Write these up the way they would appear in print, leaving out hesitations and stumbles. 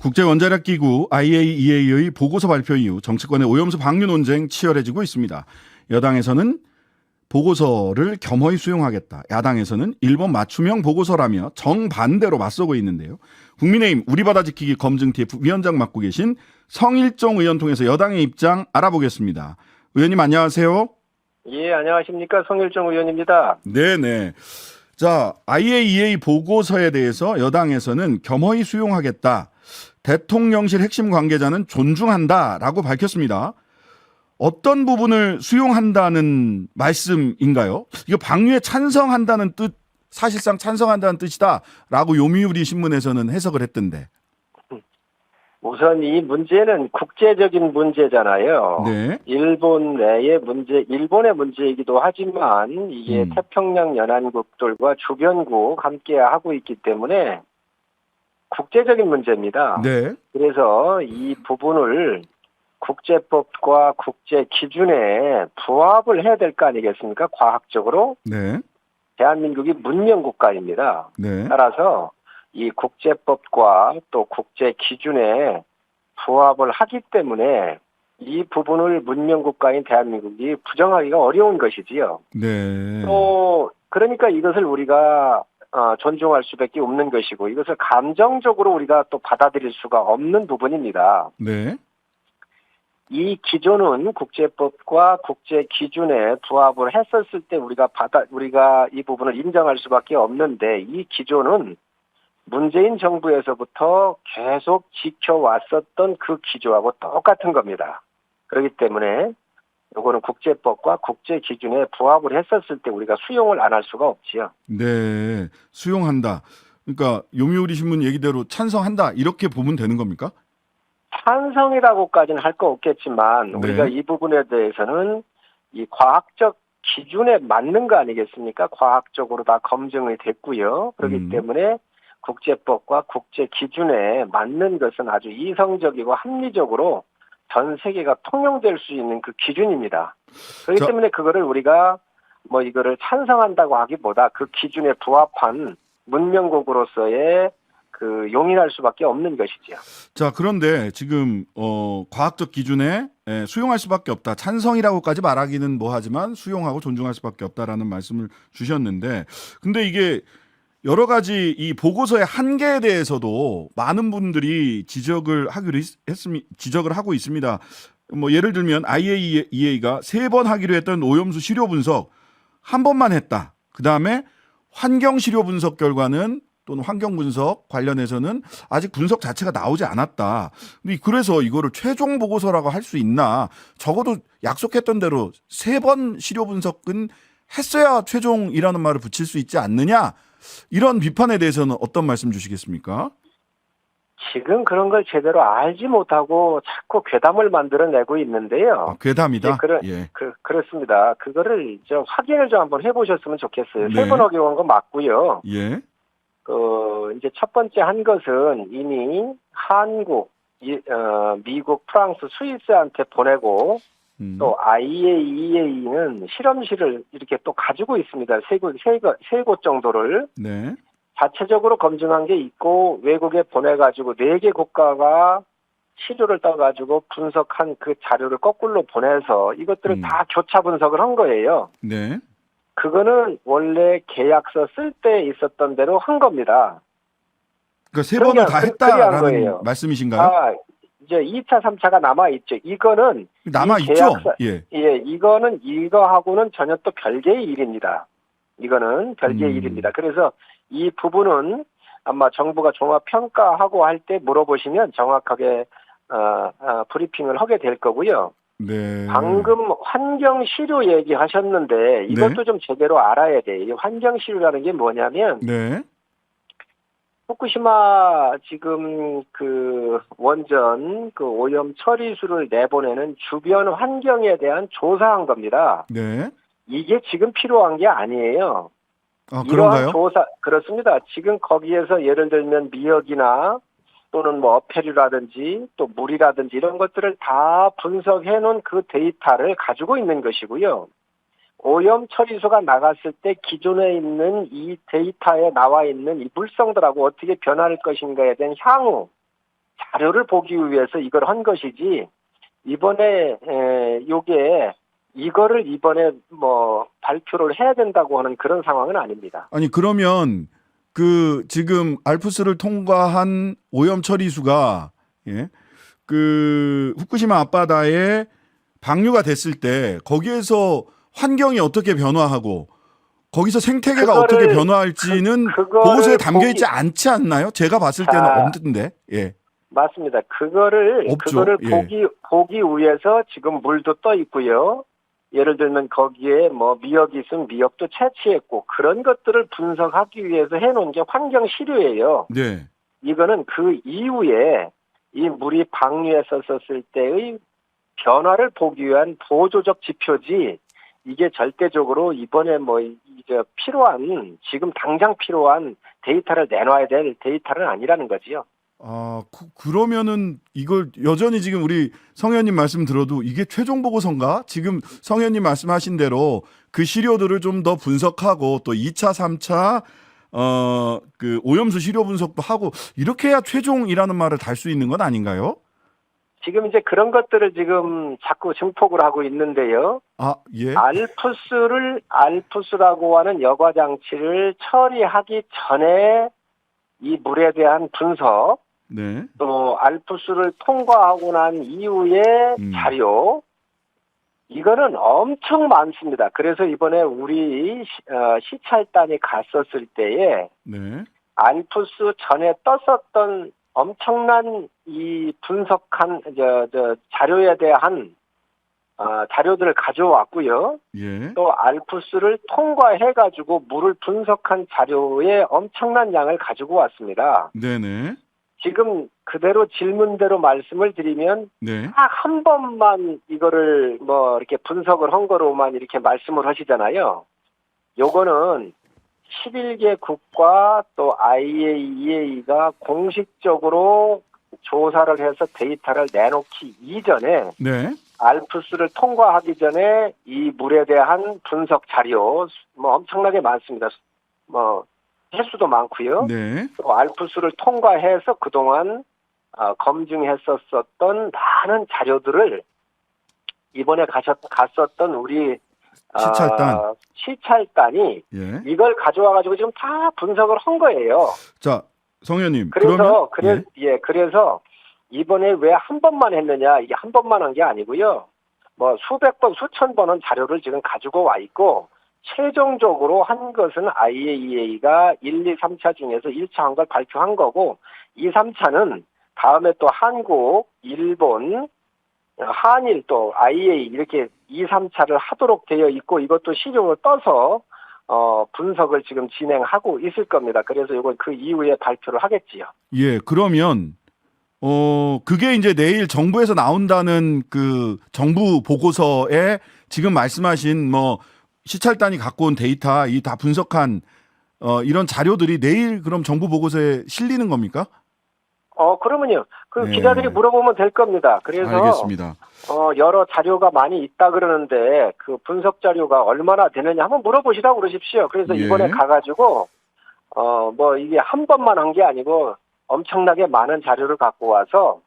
국제원자력기구 IAEA의 보고서 발표 이후 정치권의 오염수 방류 논쟁 치열해지고 있습니다. 여당에서는 보고서를 겸허히 수용하겠다. 야당에서는 일본 맞춤형 보고서라며 정반대로 맞서고 있는데요. 국민의힘 우리바다 지키기 검증TF 위원장 맡고 계신 성일종 의원 통해서 여당의 입장 알아보겠습니다. 의원님 안녕하세요. 예, 안녕하십니까. 성일종 의원입니다. 네네. 자, IAEA 보고서에 대해서 여당에서는 겸허히 수용하겠다. 대통령실 핵심 관계자는 존중한다라고 밝혔습니다. 어떤 부분을 수용한다는 말씀인가요? 이거 방류에 찬성한다는 뜻, 사실상 찬성한다는 뜻이다라고 요미우리 신문에서는 해석을 했던데. 우선 이 문제는 국제적인 문제잖아요. 네. 일본 내의 문제, 일본의 문제이기도 하지만 이게 태평양 연안국들과 주변국 함께 하고 있기 때문에 국제적인 문제입니다. 네. 그래서 이 부분을 국제법과 국제 기준에 부합을 해야 될 거 아니겠습니까? 과학적으로. 네. 대한민국이 문명 국가입니다. 네. 따라서 이 국제법과 또 국제 기준에 부합을 하기 때문에 이 부분을 문명 국가인 대한민국이 부정하기가 어려운 것이지요. 네. 또 그러니까 이것을 우리가 존중할 수밖에 없는 것이고 이것을 감정적으로 우리가 또 받아들일 수가 없는 부분입니다. 네. 이 기조는 국제법과 국제 기준에 부합을 했었을 때 우리가 이 부분을 인정할 수밖에 없는데 이 기조는 문재인 정부에서부터 계속 지켜왔었던 그 기조하고 똑같은 겁니다. 그렇기 때문에 이거는 국제법과 국제 기준에 부합을 했었을 때 우리가 수용을 안 할 수가 없지요. 네. 수용한다. 그러니까 요미우리 신문 얘기대로 찬성한다 이렇게 보면 되는 겁니까? 찬성이라고까지는 할 거 없겠지만 우리가 이 부분에 대해서는 이 과학적 기준에 맞는 거 아니겠습니까? 과학적으로 다 검증이 됐고요. 그렇기 때문에 국제법과 국제 기준에 맞는 것은 아주 이성적이고 합리적으로 전 세계가 통용될 수 있는 그 기준입니다. 그렇기 때문에 그거를 우리가 이거를 찬성한다고 하기보다 그 기준에 부합한 문명국으로서의 그 용인할 수밖에 없는 것이죠. 자, 그런데 지금 과학적 기준에 수용할 수밖에 없다. 찬성이라고까지 말하기는 뭐하지만 수용하고 존중할 수밖에 없다라는 말씀을 주셨는데, 근데 이게 여러 가지 이 보고서의 한계에 대해서도 많은 분들이 지적을 하고 있습니다. 예를 들면 IAEA가 3번 하기로 했던 오염수 시료 분석 한 번만 했다. 그 다음에 환경 시료 분석 결과는 또는 환경 분석 관련해서는 아직 분석 자체가 나오지 않았다. 그래서 이거를 최종 보고서라고 할 수 있나? 적어도 약속했던 대로 3번 시료 분석은 했어야 최종이라는 말을 붙일 수 있지 않느냐? 이런 비판에 대해서는 어떤 말씀 주시겠습니까? 지금 그런 걸 제대로 알지 못하고 자꾸 괴담을 만들어내고 있는데요. 괴담이다? 그렇습니다. 그거를 확인을 좀 한번 해보셨으면 좋겠어요. 네. 3번 어겨운 거 맞고요. 예. 이제 첫 번째 한 것은 이미 한국, 미국, 프랑스, 스위스한테 보내고 또 IAEA는 실험실을 이렇게 또 가지고 있습니다. 세 곳 정도를. 네. 자체적으로 검증한 게 있고 외국에 보내가지고 4개 국가가 시료를 떠가지고 분석한 그 자료를 거꾸로 보내서 이것들을 다 교차 분석을 한 거예요. 네. 그거는 원래 계약서 쓸 때 있었던 대로 한 겁니다. 그러니까 3번을 다 했다라는 거예요. 말씀이신가요? 이제 2차, 3차가 남아있죠. 이거는. 남아있죠? 이거는 이거하고는 전혀 또 별개의 일입니다. 이거는 별개의 일입니다. 그래서 이 부분은 아마 정부가 종합평가하고 할 때 물어보시면 정확하게 브리핑을 하게 될 거고요. 네. 방금 환경시료 얘기하셨는데 이것도 좀 제대로 알아야 돼요. 이 환경시료라는 게 뭐냐면 후쿠시마 지금 그 원전 그 오염 처리수를 내보내는 주변 환경에 대한 조사한 겁니다. 네. 이게 지금 필요한 게 아니에요. 그런가요? 이러한 조사, 그렇습니다. 지금 거기에서 예를 들면 미역이나 또는 어패류라든지 또 물이라든지 이런 것들을 다 분석해 놓은 그 데이터를 가지고 있는 것이고요. 오염 처리소가 나갔을 때 기존에 있는 이 데이터에 나와 있는 이 물성들하고 어떻게 변할 것인가에 대한 자료를 보기 위해서 이걸 한 것이지 이번에 요게 이거를 이번에 뭐 발표를 해야 된다고 하는 그런 상황은 아닙니다. 아니 그러면 그 지금 알프스를 통과한 오염 처리수가 예? 그 후쿠시마 앞바다에 방류가 됐을 때 거기에서 환경이 어떻게 변화하고 거기서 생태계가 어떻게 변화할지는 보고서에 담겨 있지 않지 않나요? 제가 봤을 때는 없는데. 예. 맞습니다. 그거를 없죠. 보기 위해서 지금 물도 떠 있고요. 예를 들면 거기에 뭐 미역이 있으면 미역도 채취했고 그런 것들을 분석하기 위해서 해놓은 게 환경 시료예요. 네. 이거는 그 이후에 이 물이 방류했었을 때의 변화를 보기 위한 보조적 지표지 이게 절대적으로 이번에 뭐 이제 필요한 지금 당장 필요한 데이터를 내놔야 될 데이터는 아니라는 거지요. 아, 그러면은 이걸 여전히 지금 우리 성 의원님 말씀 들어도 이게 최종 보고서인가? 지금 성 의원님 말씀하신 대로 그 시료들을 좀 더 분석하고 또 2차, 3차 그 오염수 시료 분석도 하고 이렇게 해야 최종이라는 말을 달 수 있는 건 아닌가요? 지금 이제 그런 것들을 지금 자꾸 증폭을 하고 있는데요. 아, 예. 알프스라고 하는 여과 장치를 처리하기 전에 이 물에 대한 분석, 네. 또 알프스를 통과하고 난 이후의 자료, 이거는 엄청 많습니다. 그래서 이번에 우리 시찰단이 갔었을 때에 네. 알프스 전에 떴었던 엄청난 이 분석한 자료에 대한 자료들을 가져왔고요. 예. 또 알프스를 통과해가지고 물을 분석한 자료의 엄청난 양을 가지고 왔습니다. 네네. 지금 그대로 질문대로 말씀을 드리면 네. 딱 한 번만 이거를 뭐 이렇게 분석을 한 거로만 이렇게 말씀을 하시잖아요. 요거는 11개 국과 또 IAEA가 공식적으로 조사를 해서 데이터를 내놓기 이전에 네. 알프스를 통과하기 전에 이 물에 대한 분석 자료 뭐 엄청나게 많습니다. 뭐 횟수도 많고요. 네. 또 알프스를 통과해서 그동안 검증했었던 많은 자료들을 이번에 갔었던 우리 시찰단이 예. 이걸 가져와가지고 지금 다 분석을 한 거예요. 자, 성 의원님. 그래서 이번에 왜 한 번만 했느냐, 이게 한 번만 한 게 아니고요. 뭐 수백 번, 수천 번은 자료를 지금 가지고 와 있고, 최종적으로 한 것은 IAEA가 1, 2, 3차 중에서 1차 한 걸 발표한 거고, 2, 3차는 다음에 또 한국, 일본, 한일 또 IAEA 이렇게 2, 3차를 하도록 되어 있고, 이것도 시료를 떠서 분석을 지금 진행하고 있을 겁니다. 그래서 이건 그 이후에 발표를 하겠지요. 예, 그러면 그게 이제 내일 정부에서 나온다는 그 정부 보고서에 지금 말씀하신 뭐 시찰단이 갖고 온 데이터 이 다 분석한 이런 자료들이 내일 그럼 정부 보고서에 실리는 겁니까? 그러면요. 기자들이 물어보면 될 겁니다. 그래서 알겠습니다. 여러 자료가 많이 있다 그러는데 그 분석 자료가 얼마나 되느냐 한번 물어보시라고 그러십시오. 그래서 이번에 가가지고 뭐 이게 한 번만 한 게 아니고 엄청나게 많은 자료를 갖고 와서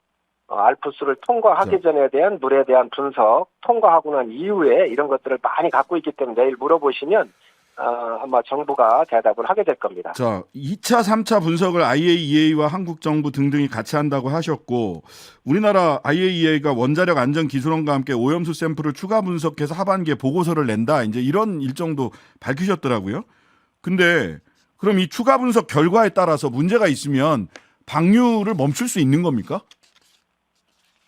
알프스를 통과하기 전에 대한 물에 대한 분석, 통과하고 난 이후에 이런 것들을 많이 갖고 있기 때문에 내일 물어보시면 아마 정부가 대답을 하게 될 겁니다. 자, 2차, 3차 분석을 IAEA와 한국 정부 등등이 같이 한다고 하셨고 우리나라 IAEA가 원자력 안전기술원과 함께 오염수 샘플을 추가 분석해서 하반기에 보고서를 낸다. 이제 이런 일정도 밝히셨더라고요. 근데 그럼 이 추가 분석 결과에 따라서 문제가 있으면 방류를 멈출 수 있는 겁니까?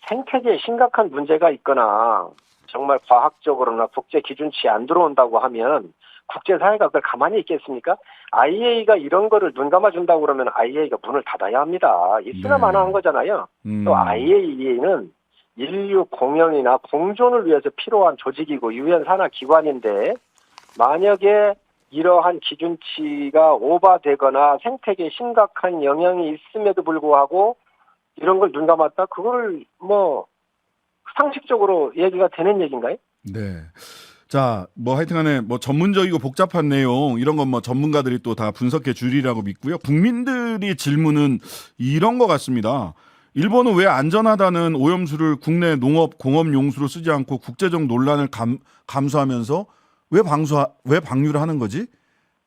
생태계에 심각한 문제가 있거나 정말 과학적으로나 국제 기준치에 안 들어온다고 하면 국제사회가 그걸 가만히 있겠습니까? IAEA가 이런 거를 눈 감아준다고 그러면 IAEA가 문을 닫아야 합니다. 있으나 마나 한 거잖아요. 또 IAEA는 인류 공영이나 공존을 위해서 필요한 조직이고 유엔 산하 기관인데 만약에 이러한 기준치가 오버되거나 생태계에 심각한 영향이 있음에도 불구하고 이런 걸 눈 감았다? 그걸 뭐 상식적으로 얘기가 되는 얘기인가요? 네. 자, 뭐 하여튼간에 뭐 전문적이고 복잡한 내용 이런 건 뭐 전문가들이 또 다 분석해 주리라고 믿고요. 국민들이 질문은 이런 것 같습니다. 일본은 왜 안전하다는 오염수를 국내 농업 공업 용수로 쓰지 않고 국제적 논란을 감수하면서 왜 방류를 하는 거지?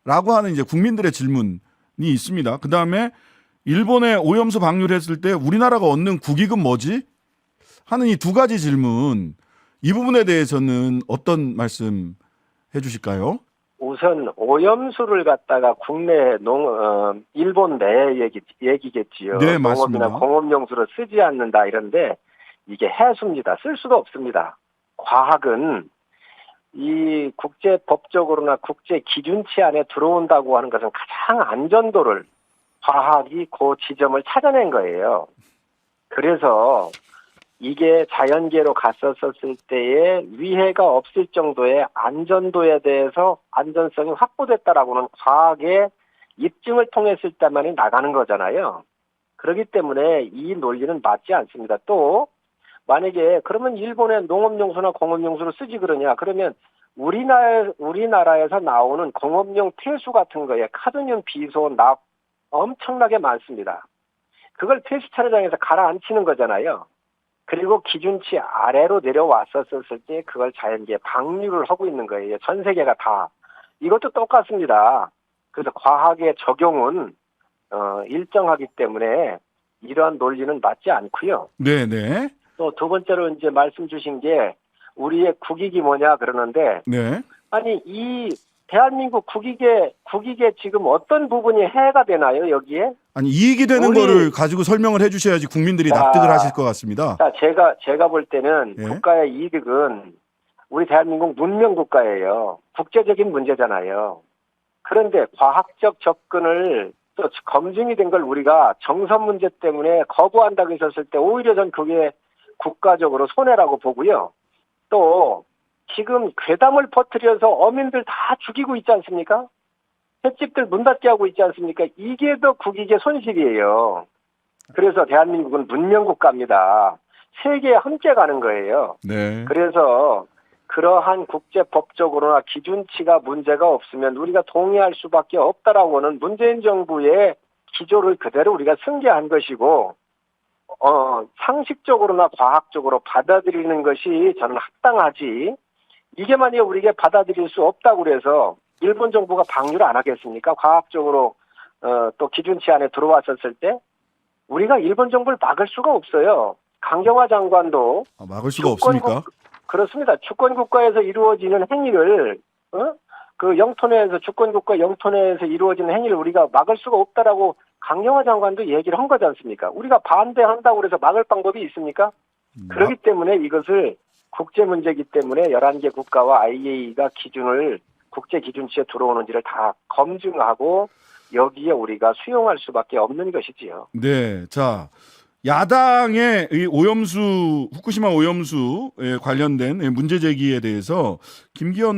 라고 하는 이제 국민들의 질문이 있습니다. 그다음에 일본에 오염수 방류를 했을 때 우리나라가 얻는 국익은 뭐지? 하는 이 두 가지 질문, 이 부분에 대해서는 어떤 말씀 해주실까요? 우선 오염수를 갖다가 국내 일본 내 얘기겠지요. 네, 맞습니다. 농업이나 공업용수로 쓰지 않는다 이런데 이게 해수입니다. 쓸 수도 없습니다. 과학은 이 국제법적으로나 국제 기준치 안에 들어온다고 하는 것은 가장 안전도를 과학이 그 지점을 찾아낸 거예요. 그래서 이게 자연계로 갔었을 때에 위해가 없을 정도의 안전도에 대해서 안전성이 확보됐다라고는 과학의 입증을 통했을 때만이 나가는 거잖아요. 그렇기 때문에 이 논리는 맞지 않습니다. 또 만약에 그러면 일본의 농업용수나 공업용수로 쓰지 그러냐? 그러면 우리나라에서 나오는 공업용 폐수 같은 거에 카드뮴, 비소, 납 엄청나게 많습니다. 그걸 폐수 처리장에서 가라앉히는 거잖아요. 그리고 기준치 아래로 내려왔었을 때 그걸 자연계에 방류를 하고 있는 거예요. 전 세계가 다. 이것도 똑같습니다. 그래서 과학의 적용은 일정하기 때문에 이러한 논리는 맞지 않고요. 네네. 또 두 번째로 이제 말씀 주신 게 우리의 국익이 뭐냐 그러는데 네. 아니 이 대한민국 국익에 지금 어떤 부분이 해가 되나요 여기에? 아니 이익이 되는 거를 가지고 설명을 해주셔야지 국민들이 납득을 하실 것 같습니다. 자, 제가 볼 때는 예. 국가의 이득은 우리 대한민국 문명 국가예요. 국제적인 문제잖아요. 그런데 과학적 접근을 또 검증이 된 걸 우리가 정선 문제 때문에 거부한다고 했었을 때 오히려 전 그게 국가적으로 손해라고 보고요. 또 지금 괴담을 퍼뜨려서 어민들 다 죽이고 있지 않습니까? 횟집들 문 닫게 하고 있지 않습니까? 이게 더 국익의 손실이에요. 그래서 대한민국은 문명국가입니다. 세계에 함께 가는 거예요. 네. 그래서 그러한 국제법적으로나 기준치가 문제가 없으면 우리가 동의할 수밖에 없다라고는 문재인 정부의 기조를 그대로 우리가 승계한 것이고 상식적으로나 과학적으로 받아들이는 것이 저는 합당하지. 이게 만약에 우리가 받아들일 수 없다고 그래서 일본 정부가 방류를 안 하겠습니까? 과학적으로 또 기준치 안에 들어왔었을 때 우리가 일본 정부를 막을 수가 없어요. 강경화 장관도 막을 수가 없습니까? 그렇습니다. 주권국가에서 이루어지는 행위를 그 영토내에서 주권국가 영토내에서 이루어지는 행위를 우리가 막을 수가 없다라고 강경화 장관도 얘기를 한 거지 않습니까? 우리가 반대한다고 해서 막을 방법이 있습니까? 그렇기 때문에 이것을 국제 문제이기 때문에 11개 국가와 IAEA가 기준을 국제 기준치에 들어오는지를 다 검증하고 여기에 우리가 수용할 수밖에 없는 것이지요. 네, 자 야당의 이 후쿠시마 오염수에 관련된 문제 제기에 대해서 김기현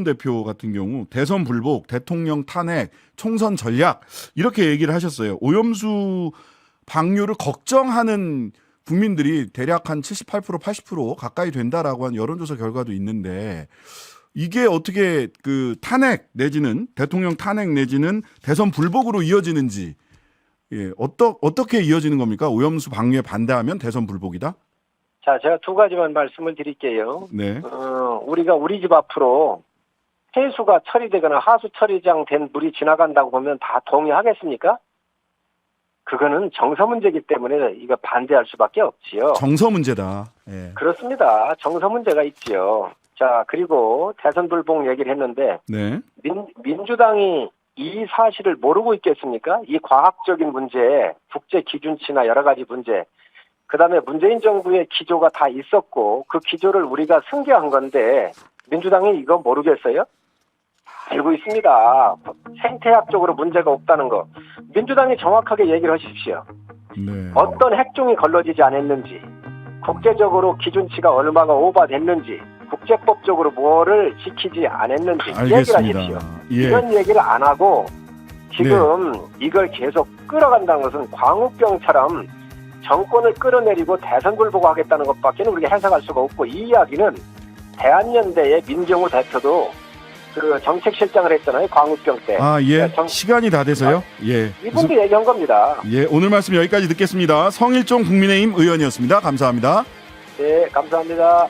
대표 같은 경우 대선 불복, 대통령 탄핵, 총선 전략 이렇게 얘기를 하셨어요. 오염수 방류를 걱정하는 국민들이 대략 한 78% 80% 가까이 된다라고 한 여론조사 결과도 있는데 이게 어떻게 그 탄핵 내지는 대통령 탄핵 내지는 대선 불복으로 이어지는지 어떻게 이어지는 겁니까? 오염수 방류에 반대하면 대선 불복이다? 자, 제가 두 가지만 말씀을 드릴게요. 네. 우리가 우리 집 앞으로 해수가 처리되거나 하수 처리장 된 물이 지나간다고 보면 다 동의하겠습니까? 그거는 정서 문제이기 때문에 이거 반대할 수밖에 없지요. 정서 문제다. 예. 그렇습니다. 정서 문제가 있지요. 자, 그리고 대선 불복 얘기를 했는데 네. 민주당이 이 사실을 모르고 있겠습니까? 이 과학적인 문제, 국제 기준치나 여러 가지 문제, 그다음에 문재인 정부의 기조가 다 있었고 그 기조를 우리가 승계한 건데 민주당이 이거 모르겠어요? 알고 있습니다. 생태학적으로 문제가 없다는 거. 민주당이 정확하게 얘기를 하십시오. 네. 어떤 핵종이 걸러지지 않았는지, 국제적으로 기준치가 얼마가 오버됐는지, 국제법적으로 뭐를 지키지 않았는지 얘기를 하십시오. 예. 이런 얘기를 안 하고 지금 이걸 계속 끌어간다는 것은 광우병처럼 정권을 끌어내리고 대선 불복하겠다는 것밖에 우리가 해석할 수가 없고 이 이야기는 대한연대의 민경우 대표도 그 정책실장을 했잖아요. 광우병 때. 아, 예. 시간이 다 돼서요. 예. 이분도 얘기한 겁니다. 예, 오늘 말씀 여기까지 듣겠습니다. 성일종 국민의힘 의원이었습니다. 감사합니다. 네, 감사합니다.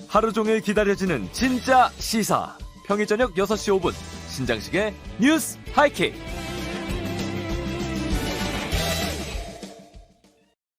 하루 종일 기다려지는 진짜 시사. 평일 저녁 6시 5분 신장식의 뉴스 하이킥.